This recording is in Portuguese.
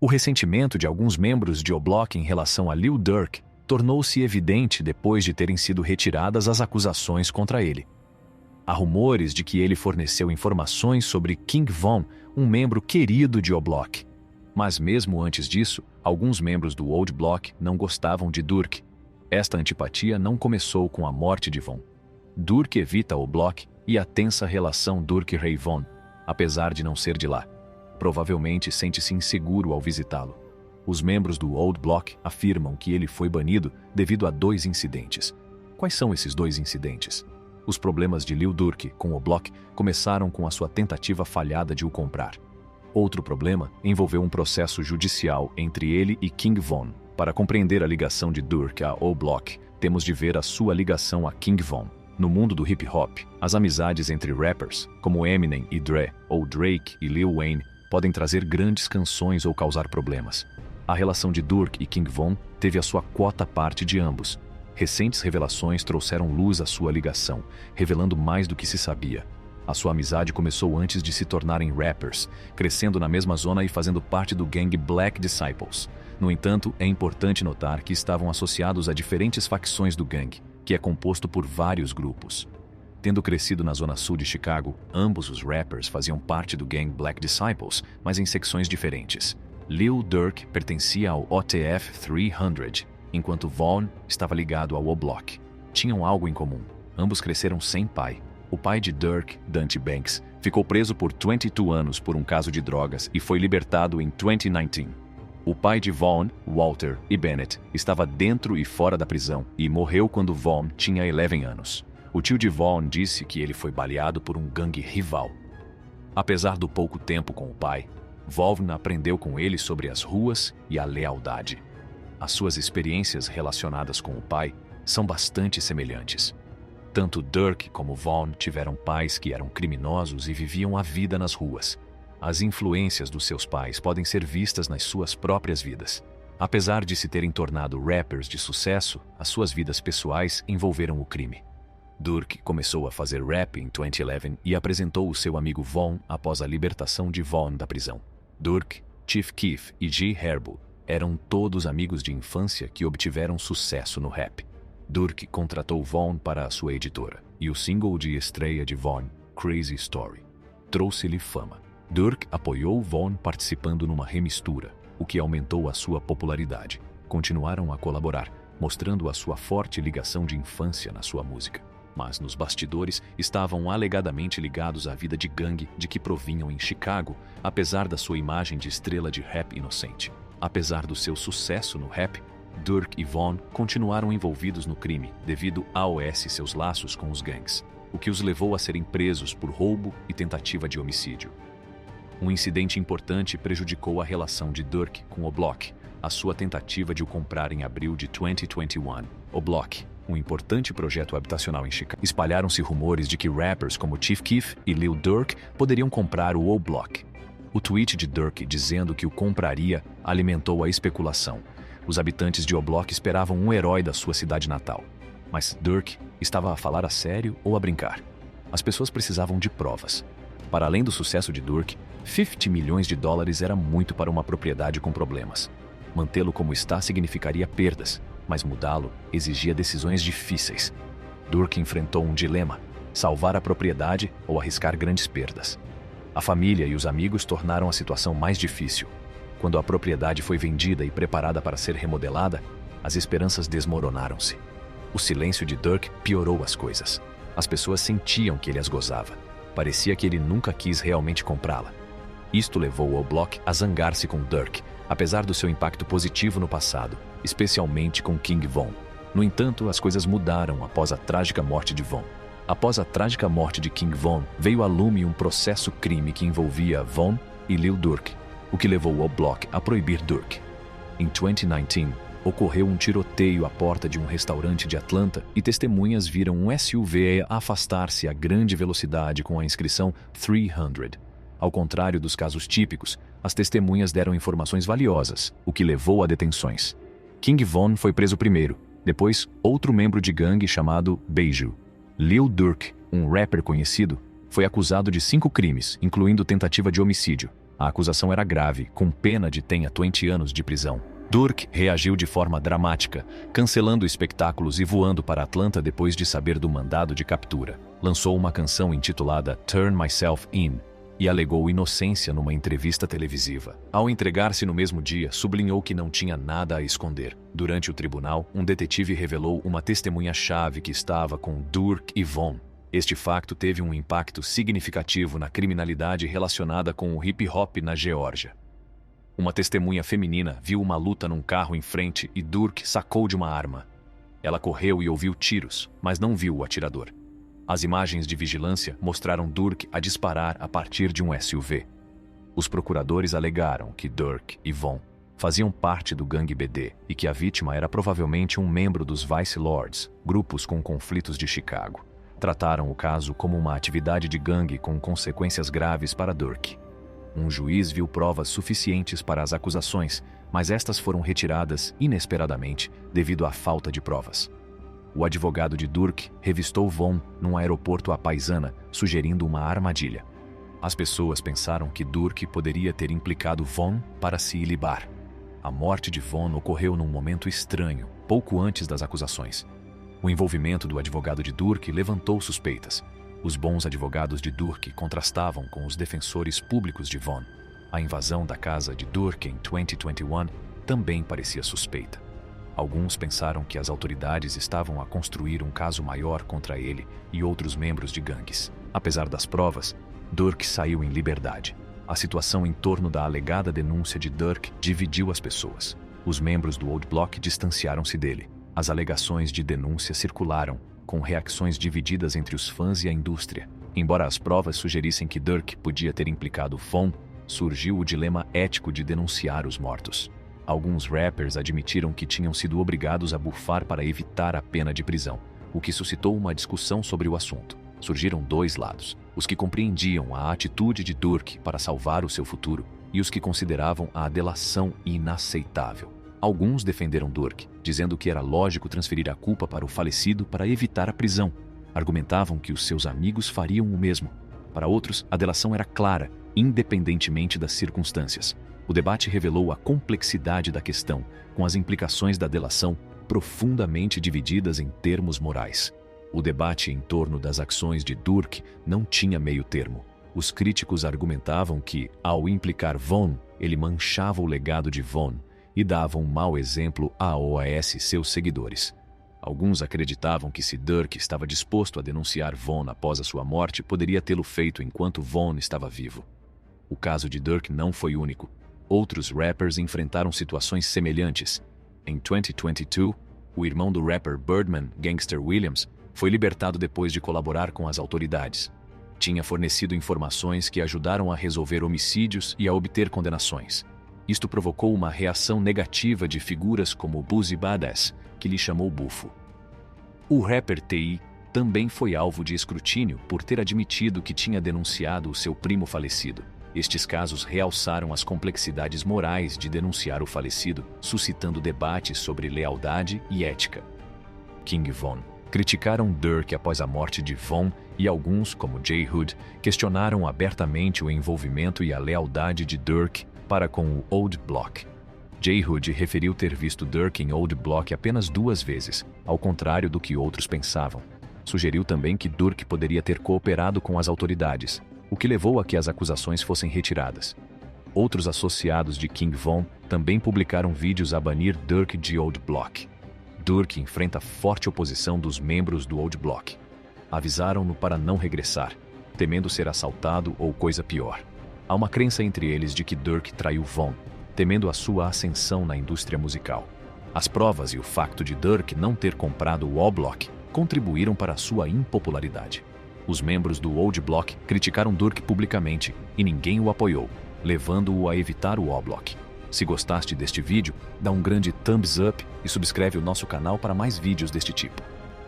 O ressentimento de alguns membros de O Block em relação a Lil Durk tornou-se evidente depois de terem sido retiradas as acusações contra ele. Há rumores de que ele forneceu informações sobre King Von, um membro querido de O Block. Mas mesmo antes disso, alguns membros do Old Block não gostavam de Durk. Esta antipatia não começou com a morte de Von. Durk evita O Block e a tensa relação Durk-Ray Von, apesar de não ser de lá. Provavelmente sente-se inseguro ao visitá-lo. Os membros do Old Block afirmam que ele foi banido devido a 2 incidentes. Quais são esses 2 incidentes? Os problemas de Lil Durk com O Block começaram com a sua tentativa falhada de o comprar. Outro problema envolveu um processo judicial entre ele e King Von. Para compreender a ligação de Durk a O Block, temos de ver a sua ligação a King Von. No mundo do hip-hop, as amizades entre rappers, como Eminem e Dre, ou Drake e Lil Wayne, podem trazer grandes canções ou causar problemas. A relação de Durk e King Von teve a sua quota parte de ambos. Recentes revelações trouxeram luz à sua ligação, revelando mais do que se sabia. A sua amizade começou antes de se tornarem rappers, crescendo na mesma zona e fazendo parte do gangue Black Disciples. No entanto, é importante notar que estavam associados a diferentes facções do gangue, que é composto por vários grupos. Tendo crescido na zona sul de Chicago, ambos os rappers faziam parte do gang Black Disciples, mas em secções diferentes. Lil Durk pertencia ao OTF 300, enquanto Von estava ligado ao O Block. Tinham algo em comum. Ambos cresceram sem pai. O pai de Durk, Dante Banks, ficou preso por 22 anos por um caso de drogas e foi libertado em 2019. O pai de Von, Walter E. Bennett, estava dentro e fora da prisão e morreu quando Von tinha 11 anos. O tio de Von disse que ele foi baleado por um gangue rival. Apesar do pouco tempo com o pai, Von aprendeu com ele sobre as ruas e a lealdade. As suas experiências relacionadas com o pai são bastante semelhantes. Tanto Durk como Von tiveram pais que eram criminosos e viviam a vida nas ruas. As influências dos seus pais podem ser vistas nas suas próprias vidas. Apesar de se terem tornado rappers de sucesso, as suas vidas pessoais envolveram o crime. Durk começou a fazer rap em 2011 e apresentou o seu amigo Von após a libertação de Von da prisão. Durk, Chief Keef e G Herbo eram todos amigos de infância que obtiveram sucesso no rap. Durk contratou Von para a sua editora, e o single de estreia de Von, Crazy Story, trouxe-lhe fama. Durk apoiou Von participando numa remistura, o que aumentou a sua popularidade. Continuaram a colaborar, mostrando a sua forte ligação de infância na sua música. Mas nos bastidores estavam alegadamente ligados à vida de gangue de que provinham em Chicago, apesar da sua imagem de estrela de rap inocente. Apesar do seu sucesso no rap, Durk e Von continuaram envolvidos no crime devido a seus laços com os gangues, o que os levou a serem presos por roubo e tentativa de homicídio. Um incidente importante prejudicou a relação de Durk com O Block, a sua tentativa de o comprar em abril de 2021. O Block, um importante projeto habitacional em Chicago. Espalharam-se rumores de que rappers como Chief Keef e Lil Durk poderiam comprar o O Block. O tweet de Durk dizendo que o compraria alimentou a especulação. Os habitantes de O Block esperavam um herói da sua cidade natal. Mas Durk estava a falar a sério ou a brincar? As pessoas precisavam de provas. Para além do sucesso de Durk, $50 milhões era muito para uma propriedade com problemas. Mantê-lo como está significaria perdas, mas mudá-lo exigia decisões difíceis. Durk enfrentou um dilema: salvar a propriedade ou arriscar grandes perdas. A família e os amigos tornaram a situação mais difícil. Quando a propriedade foi vendida e preparada para ser remodelada, as esperanças desmoronaram-se. O silêncio de Durk piorou as coisas. As pessoas sentiam que ele as gozava. Parecia que ele nunca quis realmente comprá-la. Isto levou O Block a zangar-se com Durk, apesar do seu impacto positivo no passado, especialmente com King Von. No entanto, as coisas mudaram após a trágica morte de Von. Após a trágica morte de King Von, veio a lume um processo-crime que envolvia Von e Lil Durk, o que levou O Block a proibir Durk. Em 2019, ocorreu um tiroteio à porta de um restaurante de Atlanta e testemunhas viram um SUV afastar-se a grande velocidade com a inscrição 300. Ao contrário dos casos típicos, as testemunhas deram informações valiosas, o que levou a detenções. King Von foi preso primeiro, depois outro membro de gangue chamado Beiju. Lil Durk, um rapper conhecido, foi acusado de 5 crimes, incluindo tentativa de homicídio. A acusação era grave, com pena de 10 a 20 anos de prisão. Durk reagiu de forma dramática, cancelando espetáculos e voando para Atlanta depois de saber do mandado de captura. Lançou uma canção intitulada Turn Myself In e alegou inocência numa entrevista televisiva. Ao entregar-se no mesmo dia, sublinhou que não tinha nada a esconder. Durante o tribunal, um detetive revelou uma testemunha-chave que estava com Durk e Vaughn. Este facto teve um impacto significativo na criminalidade relacionada com o hip-hop na Geórgia. Uma testemunha feminina viu uma luta num carro em frente e Durk sacou de uma arma. Ela correu e ouviu tiros, mas não viu o atirador. As imagens de vigilância mostraram Durk a disparar a partir de um SUV. Os procuradores alegaram que Durk e Vaughn faziam parte do gangue BD e que a vítima era provavelmente um membro dos Vice Lords, grupos com conflitos de Chicago. Trataram o caso como uma atividade de gangue com consequências graves para Durk. Um juiz viu provas suficientes para as acusações, mas estas foram retiradas inesperadamente devido à falta de provas. O advogado de Durk revistou Vaughn num aeroporto à paisana, sugerindo uma armadilha. As pessoas pensaram que Durk poderia ter implicado Vaughn para se ilibar. A morte de Vaughn ocorreu num momento estranho, pouco antes das acusações. O envolvimento do advogado de Durk levantou suspeitas. Os bons advogados de Durk contrastavam com os defensores públicos de Vaughn. A invasão da casa de Durk em 2021 também parecia suspeita. Alguns pensaram que as autoridades estavam a construir um caso maior contra ele e outros membros de gangues. Apesar das provas, Durk saiu em liberdade. A situação em torno da alegada denúncia de Durk dividiu as pessoas. Os membros do Old Block distanciaram-se dele. As alegações de denúncia circularam, com reações divididas entre os fãs e a indústria. Embora as provas sugerissem que Durk podia ter implicado Vaughn, surgiu o dilema ético de denunciar os mortos. Alguns rappers admitiram que tinham sido obrigados a bufar para evitar a pena de prisão, o que suscitou uma discussão sobre o assunto. Surgiram dois lados: os que compreendiam a atitude de Durk para salvar o seu futuro e os que consideravam a delação inaceitável. Alguns defenderam Durk, dizendo que era lógico transferir a culpa para o falecido para evitar a prisão. Argumentavam que os seus amigos fariam o mesmo. Para outros, a delação era clara, independentemente das circunstâncias. O debate revelou a complexidade da questão, com as implicações da delação profundamente divididas em termos morais. O debate em torno das ações de Durk não tinha meio termo. Os críticos argumentavam que, ao implicar Vaughn, ele manchava o legado de Vaughn e dava um mau exemplo a OAS e seus seguidores. Alguns acreditavam que se Durk estava disposto a denunciar Vaughn após a sua morte, poderia tê-lo feito enquanto Vaughn estava vivo. O caso de Durk não foi único. Outros rappers enfrentaram situações semelhantes. Em 2022, o irmão do rapper Birdman, Gangster Williams, foi libertado depois de colaborar com as autoridades. Tinha fornecido informações que ajudaram a resolver homicídios e a obter condenações. Isto provocou uma reação negativa de figuras como Boosie Badass, que lhe chamou bufo. O rapper T.I. também foi alvo de escrutínio por ter admitido que tinha denunciado o seu primo falecido. Estes casos realçaram as complexidades morais de denunciar o falecido, suscitando debates sobre lealdade e ética. King Von criticaram Durk após a morte de Vaughn e alguns, como J-Hood, questionaram abertamente o envolvimento e a lealdade de Durk para com o Old Block. J-Hood referiu ter visto Durk em Old Block apenas 2 vezes, ao contrário do que outros pensavam. Sugeriu também que Durk poderia ter cooperado com as autoridades, o que levou a que as acusações fossem retiradas. Outros associados de King Von também publicaram vídeos a banir Durk de Old Block. Durk enfrenta forte oposição dos membros do Old Block. Avisaram-no para não regressar, temendo ser assaltado ou coisa pior. Há uma crença entre eles de que Durk traiu Von, temendo a sua ascensão na indústria musical. As provas e o facto de Durk não ter comprado o Old Block contribuíram para a sua impopularidade. Os membros do Old Block criticaram Durk publicamente e ninguém o apoiou, levando-o a evitar o Old Block. Se gostaste deste vídeo, dá um grande thumbs up e subscreve o nosso canal para mais vídeos deste tipo.